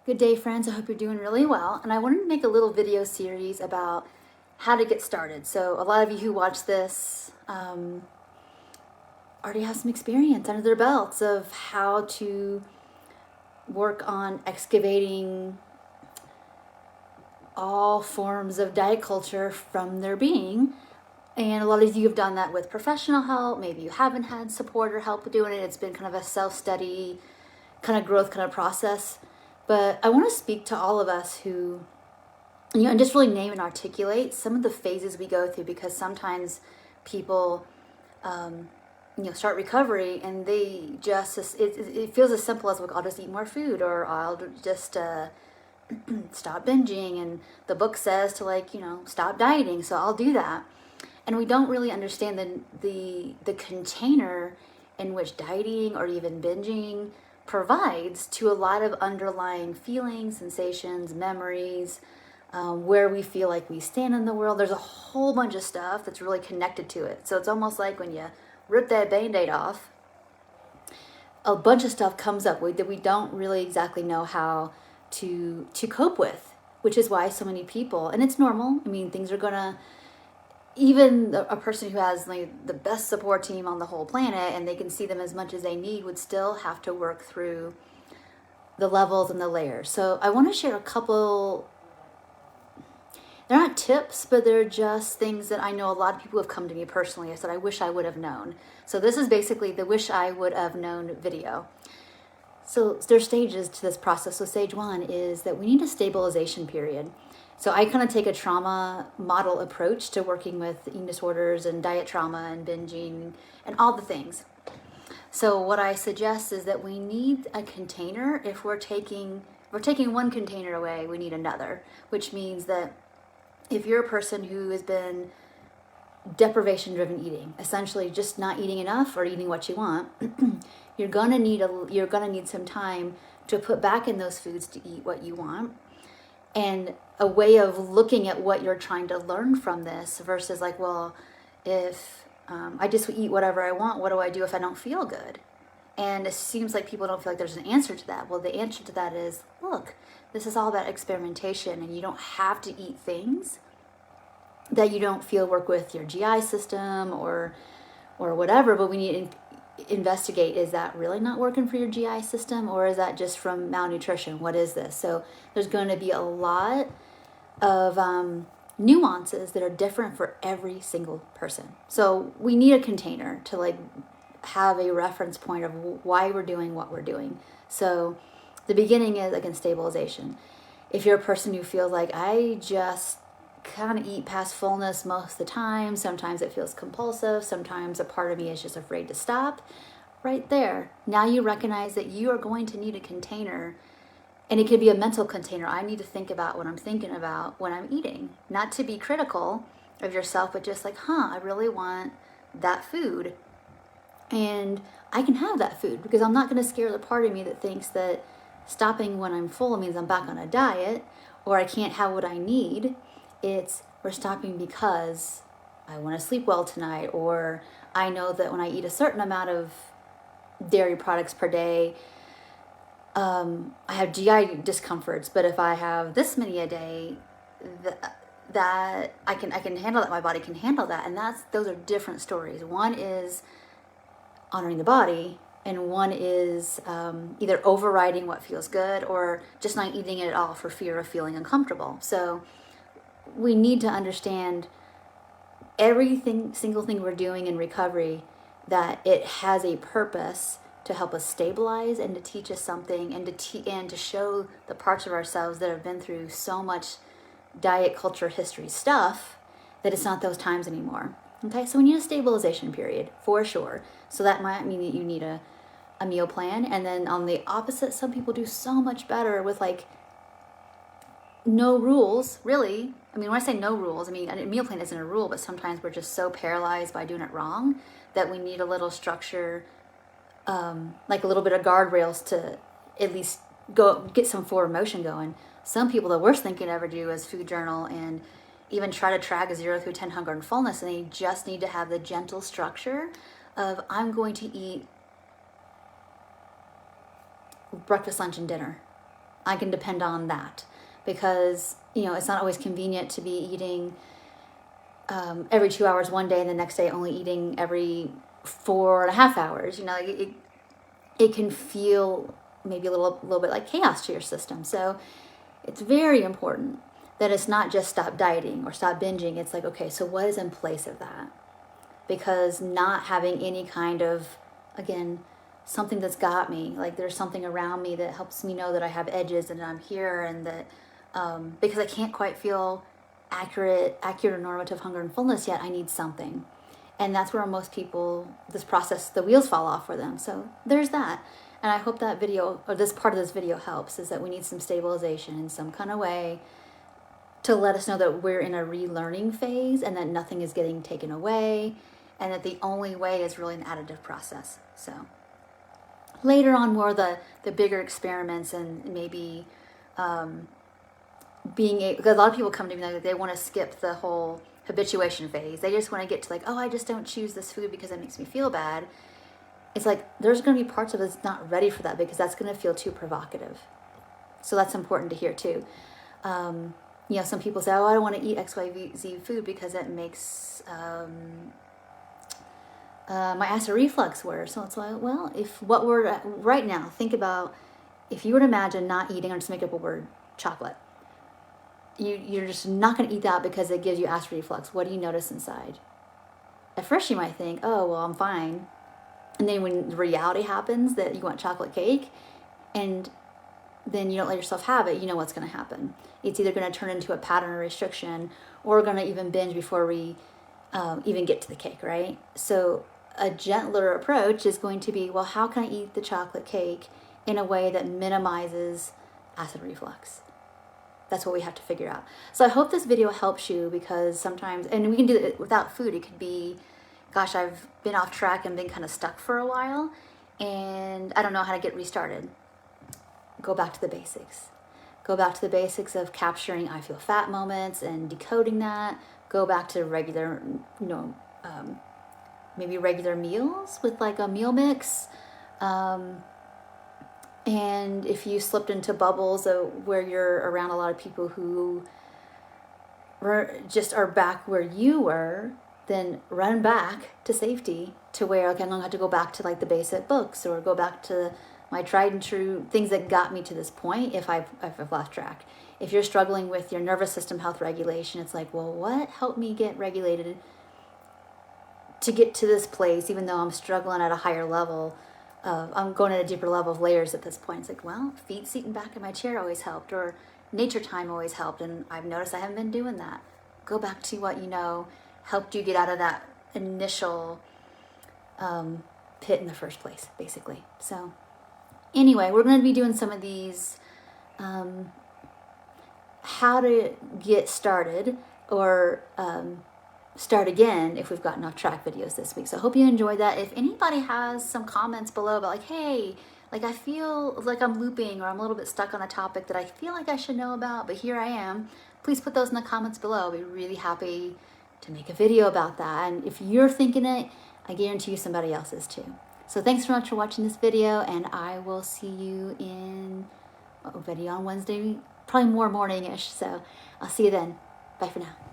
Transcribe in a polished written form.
Good day, friends. I hope you're doing really well. And I wanted to make a little video series about how to get started. So, a lot of you who watch this already have some experience under their belts of how to work on excavating all forms of diet culture from their being. And a lot of you have done that with professional help. Maybe you haven't had support or help doing it. It's been kind of a self-study, kind of growth kind of process. But I want to speak to all of us who, and just really name and articulate some of the phases we go through, because sometimes people, start recovery and they just, it feels as simple as, look, I'll just eat more food, or I'll just stop binging. And the book says to stop dieting. So I'll do that. And we don't really understand the container in which dieting or even binging provides to a lot of underlying feelings, sensations, memories, where we feel like we stand in the world. There's a whole bunch of stuff that's really connected to it. So it's almost like when you rip that Band-Aid off, a bunch of stuff comes up that we don't really exactly know how to cope with, which is why so many people, and it's normal. I mean, things are gonna, even a person who has the best support team on the whole planet and they can see them as much as they need would still have to work through the levels and the layers. So I want to share a couple, they're not tips, but they're just things that I know a lot of people have come to me personally. I said, I wish I would have known. So this is basically the wish I would have known video. So there's stages to this process. So stage one is that we need a stabilization period. So I kind of take a trauma model approach to working with eating disorders and diet trauma and binging and all the things. So what I suggest is that we need a container. If we're taking one container away, we need another, which means that if you're a person who has been deprivation driven eating, essentially just not eating enough or eating what you want, you're going to need some time to put back in those foods to eat what you want. And a way of looking at what you're trying to learn from this versus if I just eat whatever I want, what do I do if I don't feel good? And it seems like people don't feel like there's an answer to that. Well, the answer to that is, look, this is all about experimentation, and you don't have to eat things that you don't feel work with your GI system or whatever, but we need to investigate, is that really not working for your GI system, or is that just from malnutrition? What is this? So there's going to be a lot of nuances that are different for every single person. So we need a container to have a reference point of why we're doing what we're doing. So the beginning is, again, stabilization. If you're a person who feels like, I just kind of eat past fullness most of the time, sometimes it feels compulsive, sometimes a part of me is just afraid to stop, right there, now you recognize that you are going to need a container. And it could be a mental container. I need to think about what I'm thinking about when I'm eating, not to be critical of yourself, but just I really want that food, and I can have that food, because I'm not going to scare the part of me that thinks that stopping when I'm full means I'm back on a diet, or I can't have what I need. We're stopping because I want to sleep well tonight, or I know that when I eat a certain amount of dairy products per day, I have GI discomforts, but if I have this many a day, that I can handle that. My body can handle that, and those are different stories. One is honoring the body, and one is either overriding what feels good or just not eating it at all for fear of feeling uncomfortable. So we need to understand single thing we're doing in recovery, that it has a purpose to help us stabilize and to teach us something, and to show the parts of ourselves that have been through so much diet culture history stuff that it's not those times anymore. Okay, so we need a stabilization period for sure. So that might mean that you need a meal plan. And then on the opposite, some people do so much better with no rules, really. I mean, when I say no rules, I mean, a meal plan isn't a rule, but sometimes we're just so paralyzed by doing it wrong that we need a little structure, like a little bit of guardrails to at least get some forward motion going. Some people, the worst thing can ever do is food journal and even try to track a 0 through 10 hunger and fullness, and they just need to have the gentle structure of, I'm going to eat breakfast, lunch, and dinner. I can depend on that, because, you know, it's not always convenient to be eating every 2 hours one day and the next day only eating every 4.5 hours. You know, it can feel maybe a little bit like chaos to your system. So it's very important that it's not just stop dieting or stop binging. It's like, okay, so what is in place of that? Because not having any kind of, again, something that's got me, like there's something around me that helps me know that I have edges and I'm here, and that because I can't quite feel accurate or normative hunger and fullness yet, I need something. And that's where most people, this process, the wheels fall off for them. So there's that. And I hope that video, or this part of this video, helps, is that we need some stabilization in some kind of way to let us know that we're in a relearning phase and that nothing is getting taken away, and that the only way is really an additive process. So later on, more the bigger experiments, and maybe being able, because a lot of people come to me like they want to skip the whole habituation phase. They just want to get to like, oh, I just don't choose this food because it makes me feel bad. It's like there's going to be parts of it that's not ready for that, because that's going to feel too provocative. So that's important to hear too. You know, some people say, oh, I don't want to eat XYZ food because it makes my acid reflux worse. So it's like, well, if what we're right now, think about if you were to imagine not eating, or just make up a word, chocolate. You're just not going to eat that because it gives you acid reflux. What do you notice inside? At first you might think, oh, well, I'm fine. And then when the reality happens that you want chocolate cake, and then you don't let yourself have it, you know what's going to happen. It's either going to turn into a pattern or restriction, or we're going to even binge before we even get to the cake, right? So a gentler approach is going to be, well, how can I eat the chocolate cake in a way that minimizes acid reflux? That's what we have to figure out. So I hope this video helps you, because sometimes, and we can do it without food. It could be, gosh, I've been off track and been kind of stuck for a while, and I don't know how to get restarted. Go back to the basics. Go back to the basics of capturing I feel fat moments and decoding that. Go back to regular, you know, maybe regular meals with like a meal mix. And if you slipped into bubbles where you're around a lot of people who just are back where you were, then run back to safety, to where, okay, I'm going to have to go back to like the basic books, or go back to my tried and true things that got me to this point if I've lost track. If you're struggling with your nervous system health regulation, it's like, well, what helped me get regulated to get to this place, even though I'm struggling at a higher level? I'm going at a deeper level of layers at this point. It's like, well, feet seating back in my chair always helped, or nature time always helped, and I've noticed I haven't been doing that. Go back to what you know helped you get out of that initial pit in the first place, basically. So anyway, we're going to be doing some of these how to get started, or start again if we've gotten off track videos this week. So I hope you enjoyed that. If anybody has some comments below about like, hey, like I feel like I'm looping, or I'm a little bit stuck on a topic that I feel like I should know about, but here I am, please put those in the comments below. I'll be really happy to make a video about that. And if you're thinking it, I guarantee you somebody else is too. So thanks so much for watching this video, and I will see you in a video on Wednesday, probably more morning-ish. So I'll see you then. Bye for now.